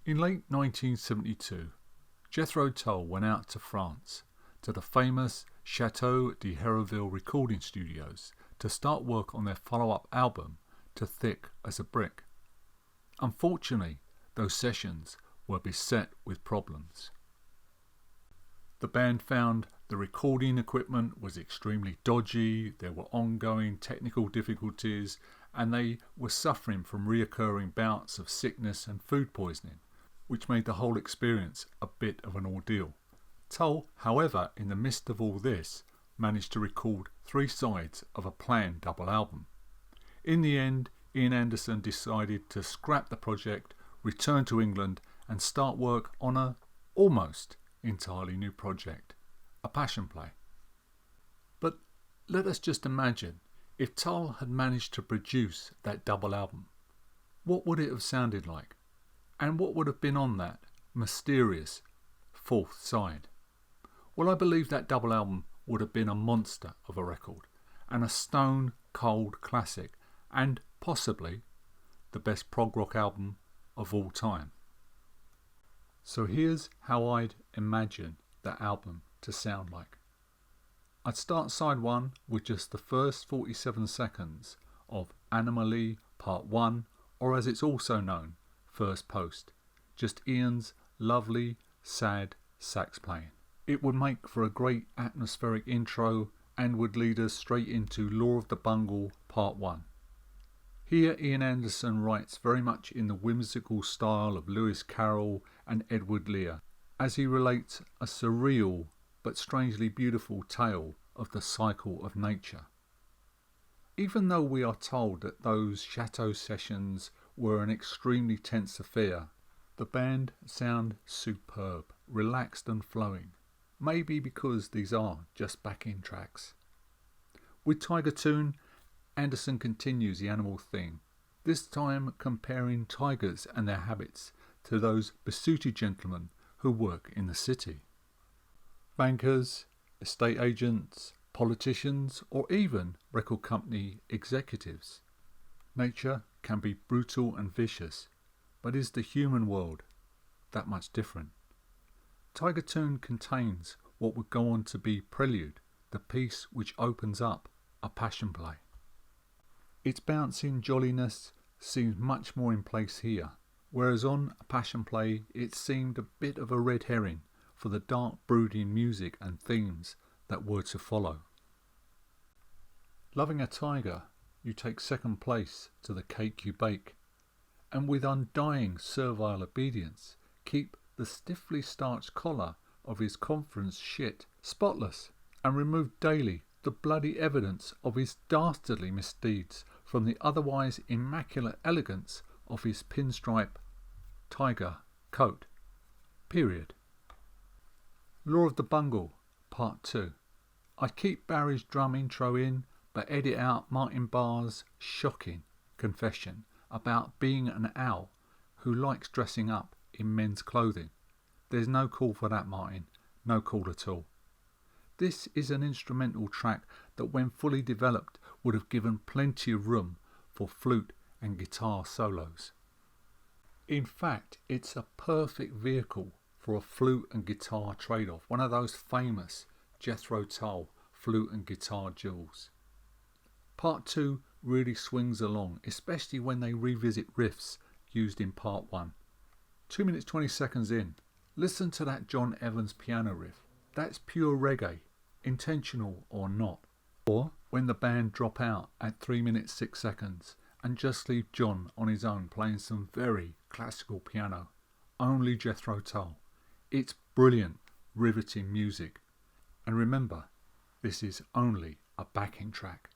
In late 1972, Jethro Tull went out to France, to the famous Chateau D Heroville recording studios, to start work on their follow-up album to Thick as a Brick. Unfortunately, those sessions were beset with problems. The band found the recording equipment was extremely dodgy, there were ongoing technical difficulties, and they were suffering from reoccurring bouts of sickness and food poisoning, which made the whole experience a bit of an ordeal. Tull, however, in the midst of all this, managed to record 3 sides of a planned double album. In the end, Ian Anderson decided to scrap the project, return to England and start work on a almost entirely new project, a passion play. But let us just imagine if Tull had managed to produce that double album. What would it have sounded like? And what would have been on that mysterious 4th side? Well, I believe that double album would have been a monster of a record and a stone cold classic, and possibly the best prog rock album of all time. So here's how I'd imagine that album to sound like. I'd start side 1 with just the first 47 seconds of Anomaly Part 1, or as it's also known, First Post, just Ian's lovely, sad sax playing. It would make for a great atmospheric intro and would lead us straight into Law of the Bungle Part 1. Here Ian Anderson writes very much in the whimsical style of Lewis Carroll and Edward Lear, as he relates a surreal but strangely beautiful tale of the cycle of nature. Even though we are told that those chateau sessions were an extremely tense affair, the band sound superb, relaxed and flowing, maybe because these are just backing tracks. With Tiger Tune, Anderson continues the animal theme, this time comparing tigers and their habits to those besooted gentlemen who work in the city. Bankers, estate agents, politicians, or even record company executives. Nature can be brutal and vicious, but is the human world that much different? Tiger Tune contains what would go on to be Prelude, the piece which opens up a passion play. Its bouncing jolliness seems much more in place here, whereas on a passion play it seemed a bit of a red herring for the dark brooding music and themes that were to follow. Loving a tiger, you take second place to the cake you bake, and with undying servile obedience keep the stiffly starched collar of his conference shit spotless, and remove daily the bloody evidence of his dastardly misdeeds from the otherwise immaculate elegance of his pinstripe tiger coat. Period. Law of the Bungle, Part 2. I'd keep Barry's drum intro in, but edit out Martin Barr's shocking confession about being an owl who likes dressing up in men's clothing. There's no call for that, Martin. No call at all. This is an instrumental track that when fully developed would have given plenty of room for flute and guitar solos. In fact, it's a perfect vehicle for a flute and guitar trade-off, one of those famous Jethro Tull flute and guitar duels. Part 2 really swings along, especially when they revisit riffs used in Part 1. 2 minutes 20 seconds in, listen to that John Evans piano riff. That's pure reggae, intentional or not. Or when the band drop out at 3 minutes 6 seconds and just leave John on his own playing some very classical piano. Only Jethro Tull. It's brilliant, riveting music. And remember, this is only a backing track.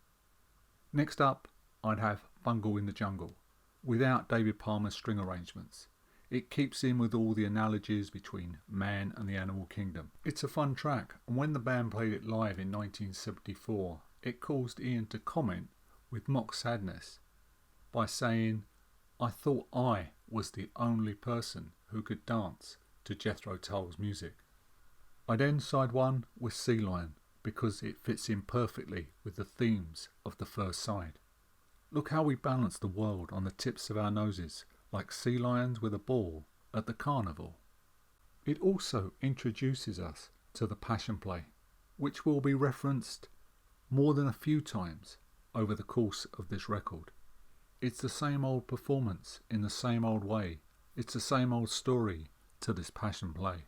Next up, I'd have Bungle in the Jungle, without David Palmer's string arrangements. It keeps in with all the analogies between man and the animal kingdom. It's a fun track, and when the band played it live in 1974, it caused Ian to comment with mock sadness by saying, "I thought I was the only person who could dance to Jethro Tull's music." I'd end side 1 with Sea Lion because it fits in perfectly with the themes of the first side. Look how we balance the world on the tips of our noses, like sea lions with a ball, at the carnival. It also introduces us to the Passion Play, which will be referenced more than a few times over the course of this record. It's the same old performance in the same old way. It's the same old story to this Passion Play.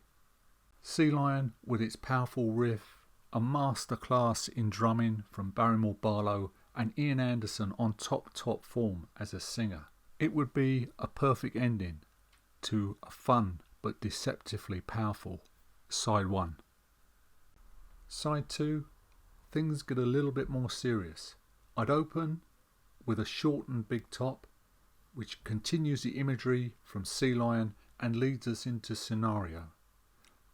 Sea Lion, with its powerful riff, a masterclass in drumming from Barrymore Barlow and Ian Anderson on top form as a singer. It would be a perfect ending to a fun but deceptively powerful Side 1. Side 2, things get a little bit more serious. I'd open with a shortened big top, which continues the imagery from Sea Lion and leads us into Scenario.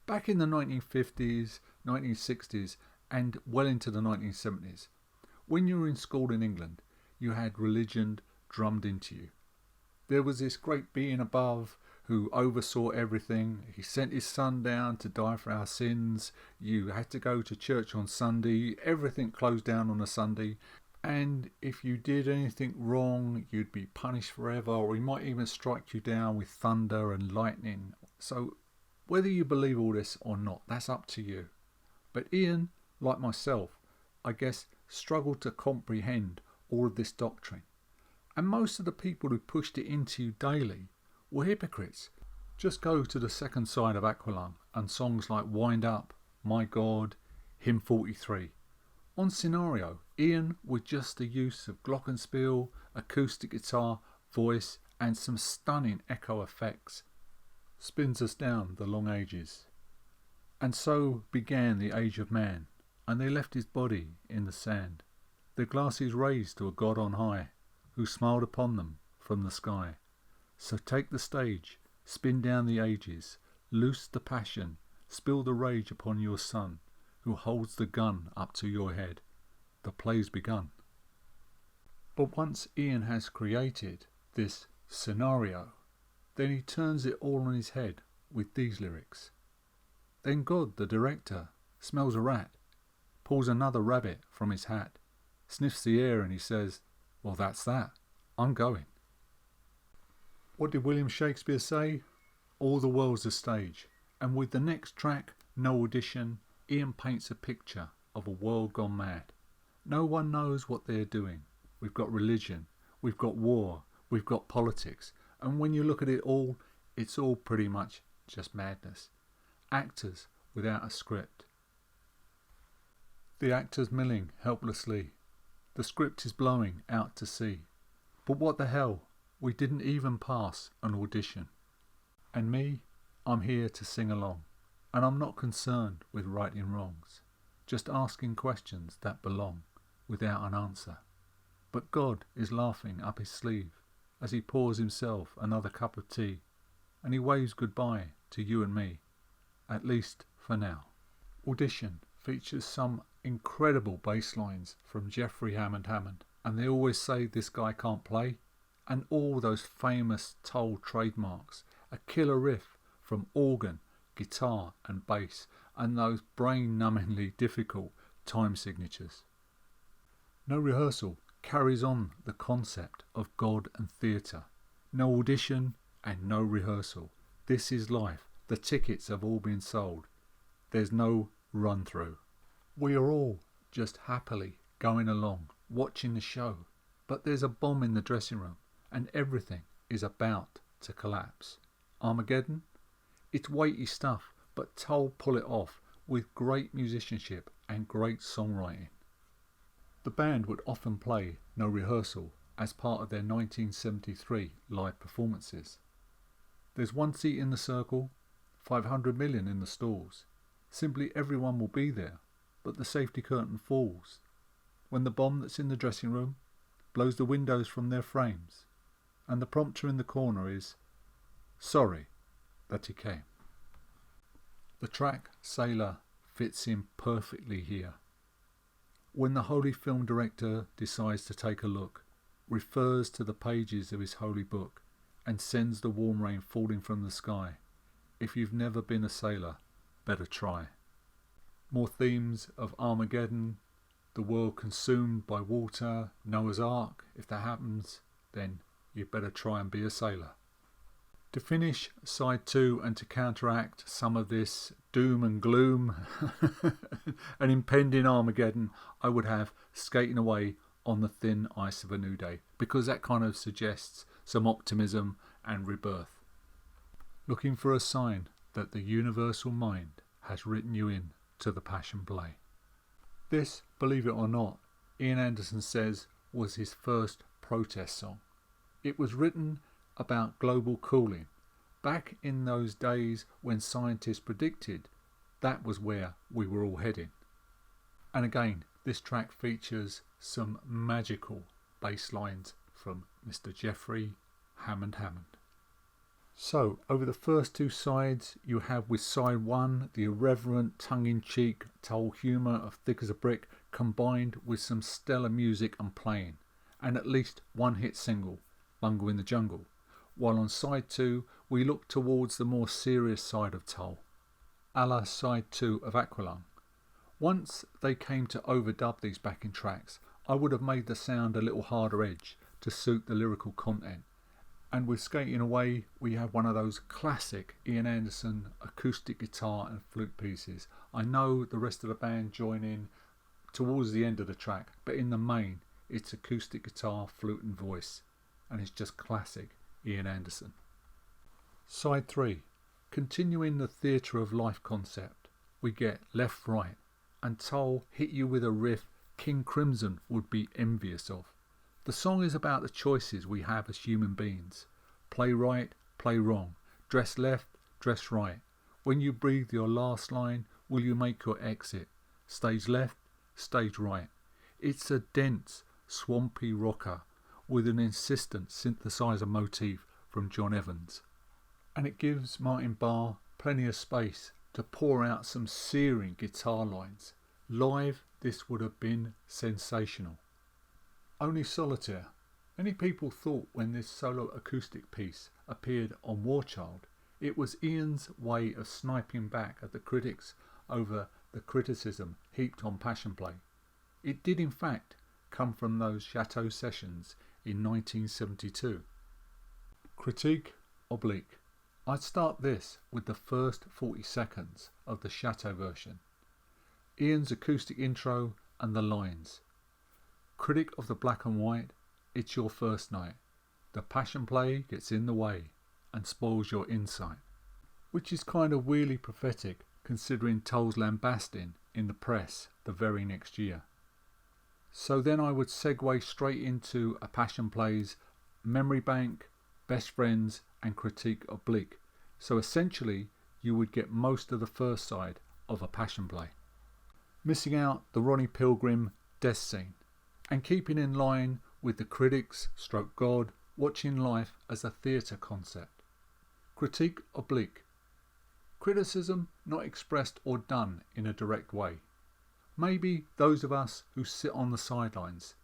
Back in the 1950s, 1960s and well into the 1970s, when you were in school in England, you had religion drummed into you. There was this great being above who oversaw everything. He sent his son down to die for our sins. You had to go to church on Sunday. Everything closed down on a Sunday. And if you did anything wrong, you'd be punished forever, or he might even strike you down with thunder and lightning. So whether you believe all this or not, that's up to you. But Ian, like myself, I guess, struggled to comprehend all of this doctrine. And most of the people who pushed it into you daily were hypocrites. Just go to the second side of Aqualung and songs like Wind Up, My God, Hymn 43. On Scenario, Ian, with just the use of glockenspiel, acoustic guitar, voice and some stunning echo effects, spins us down the long ages. And so began the age of man, and they left his body in the sand, their glasses raised to a God on high, who smiled upon them from the sky. So take the stage, spin down the ages, loose the passion, spill the rage upon your son, who holds the gun up to your head. The play's begun. But once Ian has created this scenario, then he turns it all on his head with these lyrics. Then God, the director, smells a rat, pulls another rabbit from his hat, sniffs the air and he says, well, that's that. I'm going. What did William Shakespeare say? All the world's a stage. And with the next track, No Audition, Ian paints a picture of a world gone mad. No one knows what they're doing. We've got religion, we've got war, we've got politics. And when you look at it all, it's all pretty much just madness. Actors without a script. The actors milling helplessly. The script is blowing out to sea. But what the hell? We didn't even pass an audition. And me, I'm here to sing along. And I'm not concerned with righting wrongs. Just asking questions that belong without an answer. But God is laughing up his sleeve as he pours himself another cup of tea. And he waves goodbye to you and me. At least for now. Audition features some incredible bass lines from Jeffrey Hammond, and they always say this guy can't play, and all those famous Tull trademarks, a killer riff from organ, guitar and bass, and those brain-numbingly difficult time signatures. No Rehearsal carries on the concept of God and theatre. No audition and no rehearsal. This is life. The tickets have all been sold. There's no run-through. We are all just happily going along, watching the show. But there's a bomb in the dressing room, and everything is about to collapse. Armageddon? It's weighty stuff, but Tull pull it off with great musicianship and great songwriting. The band would often play No Rehearsal as part of their 1973 live performances. There's one seat in the circle, 500 million in the stalls. Simply everyone will be there, but the safety curtain falls when the bomb that's in the dressing room blows the windows from their frames, and the prompter in the corner is sorry that he came. The track Sailor fits in perfectly here. When the holy film director decides to take a look, refers to the pages of his holy book, and sends the warm rain falling from the sky, if you've never been a sailor, better try. More themes of Armageddon, the world consumed by water, Noah's Ark. If that happens, then you better try and be a sailor. To finish side 2 and to counteract some of this doom and gloom and impending Armageddon, I would have Skating Away on the Thin Ice of a New Day, because that kind of suggests some optimism and rebirth. Looking for a sign that the universal mind has written you in to the Passion Play. This, believe it or not, Ian Anderson says was his first protest song. It was written about global cooling. Back in those days when scientists predicted that was where we were all heading. And again, this track features some magical bass lines from Mr. Jeffrey Hammond. So, over the first 2 sides, you have with side 1 the irreverent, tongue-in-cheek Tull humour of Thick as a Brick combined with some stellar music and playing, and at least one hit single, Bungle in the Jungle, while on side 2 we look towards the more serious side of Tull, a la side 2 of Aqualung. Once they came to overdub these backing tracks, I would have made the sound a little harder edge to suit the lyrical content. And with Skating Away, we have one of those classic Ian Anderson acoustic guitar and flute pieces. I know the rest of the band join in towards the end of the track, but in the main, it's acoustic guitar, flute and voice, and it's just classic Ian Anderson. Side 3. Continuing the theatre of life concept, we get Left Right, and Tull hit you with a riff King Crimson would be envious of. The song is about the choices we have as human beings. Play right, play wrong. Dress left, dress right. When you breathe your last line, will you make your exit? Stage left, stage right. It's a dense, swampy rocker with an insistent synthesizer motif from John Evans. And it gives Martin Barre plenty of space to pour out some searing guitar lines. Live, this would have been sensational. Only Solitaire. Many people thought when this solo acoustic piece appeared on War Child, it was Ian's way of sniping back at the critics over the criticism heaped on Passion Play. It did in fact come from those Chateau sessions in 1972. Critique oblique. I'd start this with the first 40 seconds of the Chateau version. Ian's acoustic intro and the lines. Critic of the black and white, it's your first night. The Passion Play gets in the way and spoils your insight. Which is kind of weirdly prophetic considering Tull's lambasting in the press the very next year. So then I would segue straight into a Passion Play's Memory Bank, Best Friends and Critique oblique. So essentially you would get most of the first side of a Passion Play. Missing out the Ronnie Pilgrim death scene. And keeping in line with the critics / God watching life as a theatre concept. Critique oblique. Criticism not expressed or done in a direct way. Maybe those of us who sit on the sidelines,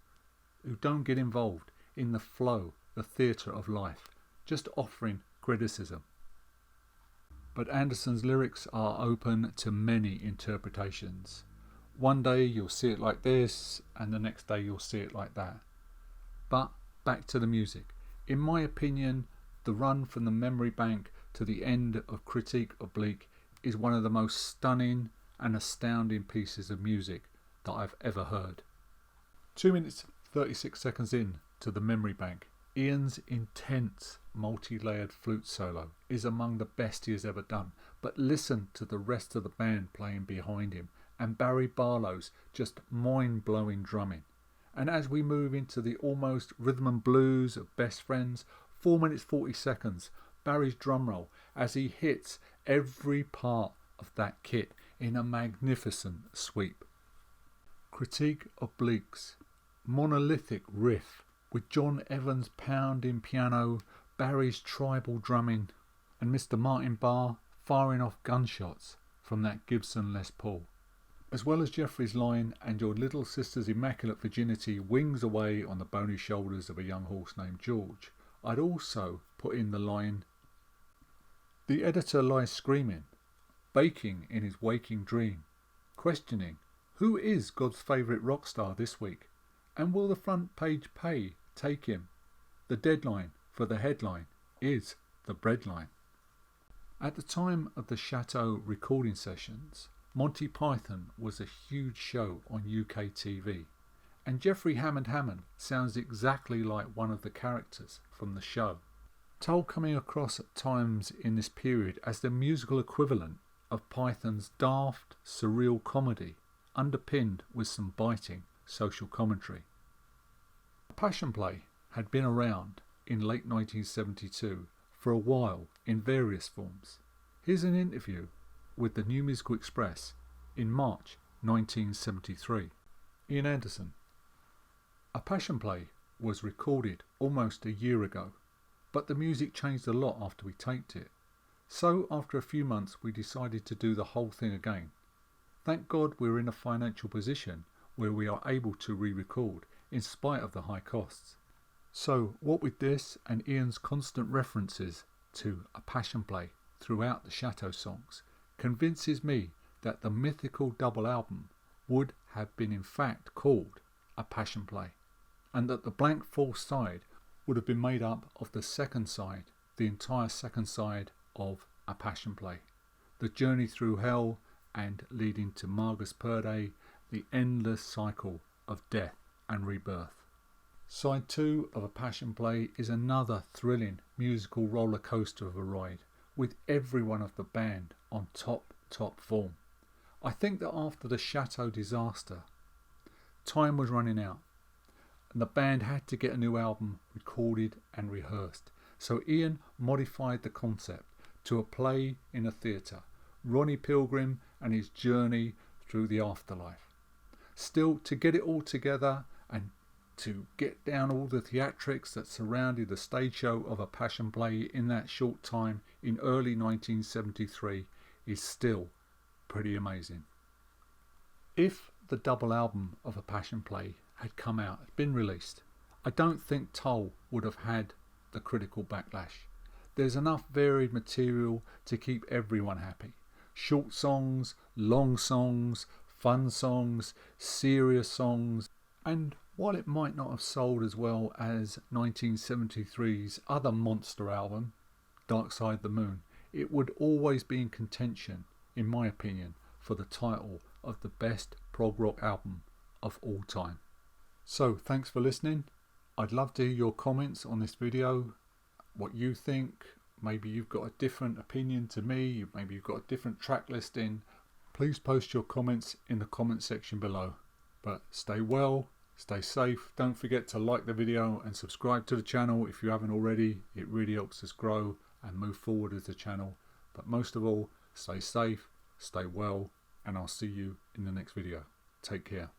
who don't get involved in the flow, the theatre of life, just offering criticism. But Anderson's lyrics are open to many interpretations. One day you'll see it like this, and the next day you'll see it like that. But back to the music. In my opinion, the run from the Memory Bank to the end of Critique oblique is one of the most stunning and astounding pieces of music that I've ever heard. 2 minutes 36 seconds in to the Memory Bank, Ian's intense multi-layered flute solo is among the best he has ever done, but listen to the rest of the band playing behind him and Barry Barlow's just mind-blowing drumming. And as we move into the almost rhythm and blues of Best Friends, 4 minutes 40 seconds, Barry's drum roll as he hits every part of that kit in a magnificent sweep. Critique obliques, monolithic riff with John Evans' pounding piano, Barry's tribal drumming and Mr. Martin Barre firing off gunshots from that Gibson Les Paul. As well as Jeffrey's line, and your little sister's immaculate virginity wings away on the bony shoulders of a young horse named George, I'd also put in the line, the editor lies screaming, baking in his waking dream, questioning, who is God's favourite rock star this week? And will the front page pay take him? The deadline for the headline is the breadline. At the time of the Chateau recording sessions, Monty Python was a huge show on UK TV, and Jeffrey Hammond sounds exactly like one of the characters from the show. Tull coming across at times in this period as the musical equivalent of Python's daft, surreal comedy, underpinned with some biting social commentary. A passion play had been around in late 1972 for a while in various forms. Here's an interview with the New Musical Express in March 1973. Ian Anderson. A passion play was recorded almost a year ago, but the music changed a lot after we taped it. So after a few months we decided to do the whole thing again. Thank God we're in a financial position where we are able to re-record in spite of the high costs. So what with this and Ian's constant references to a passion play throughout the Chateau songs convinces me that the mythical double album would have been in fact called a passion play, and that the blank fourth side would have been made up of the second side, the entire second side of a passion play, the journey through hell and leading to Magus Perde, the endless cycle of death and rebirth. Side 2 of a passion play is another thrilling musical roller coaster of a ride, with everyone of the band on top form. I think that after the Chateau disaster, time was running out, and the band had to get a new album recorded and rehearsed. So Ian modified the concept to a play in a theatre, Ronnie Pilgrim and his journey through the afterlife. Still, to get it all together and to get down all the theatrics that surrounded the stage show of a passion play in that short time in early 1973 is still pretty amazing. If the double album of a passion play had come out, had been released, I don't think Tull would have had the critical backlash. There's enough varied material to keep everyone happy. Short songs, long songs, fun songs, serious songs, and while it might not have sold as well as 1973's other monster album, Dark Side of the Moon, it would always be in contention, in my opinion, for the title of the best prog rock album of all time. So thanks for listening. I'd love to hear your comments on this video, what you think. Maybe you've got a different opinion to me, maybe you've got a different track listing. Please post your comments in the comment section below. But stay well, stay safe. Don't forget to like the video and subscribe to the channel if you haven't already. It really helps us grow and move forward as a channel. But most of all, stay safe, stay well, and I'll see you in the next video. Take care.